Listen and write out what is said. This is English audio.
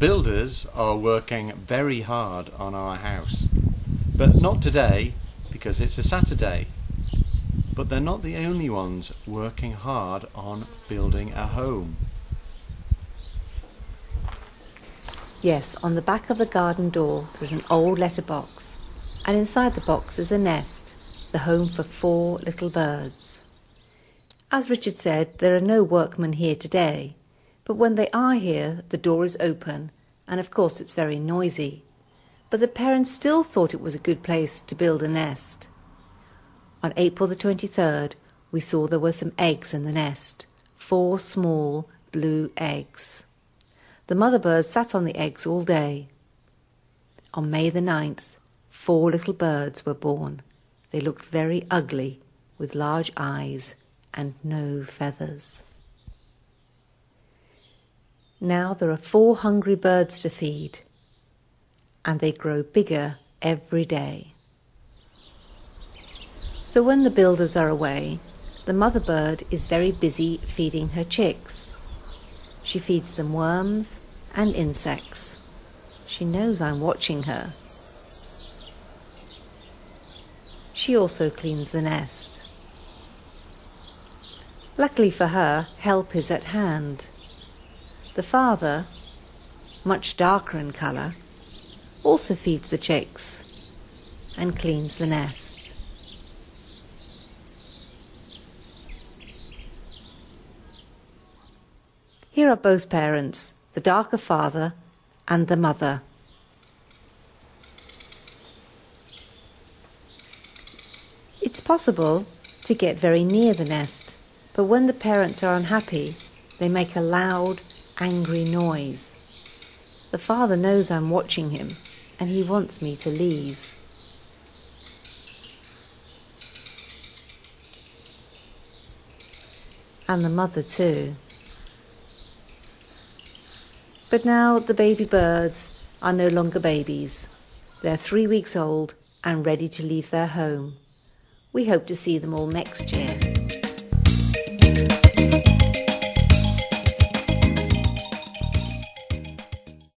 builders are working very hard on our house, but not today because it's a Saturday. But they're not the only ones working hard on building a home. Yes, on the back of the garden door there is an old letterbox, and inside the box is a nest, the home for 4 little birds. As Richard said, there are no workmen here today, but when they are here, the door is open, and of course it's very noisy. But the parents still thought it was a good place to build a nest. On April the 23rd, we saw there were some eggs in the nest, 4 small blue eggs. The mother birds sat on the eggs all day. On May the 9th, 4 little birds were born. They looked very ugly, with large eyes and no feathers. Now there are 4 hungry birds to feed, and they grow bigger every day. So when the builders are away, the mother bird is very busy feeding her chicks. She feeds them worms and insects. She knows I'm watching her. She also cleans the nest. Luckily for her, help is at hand. The father, much darker in colour, also feeds the chicks and cleans the nest. Here are both parents, the darker father and the mother. It's possible to get very near the nest, but when the parents are unhappy, they make a loud, angry noise. The father knows I'm watching him, and he wants me to leave. And the mother too. But now the baby birds are no longer babies. They're 3 weeks old and ready to leave their home. We hope to see them all next year.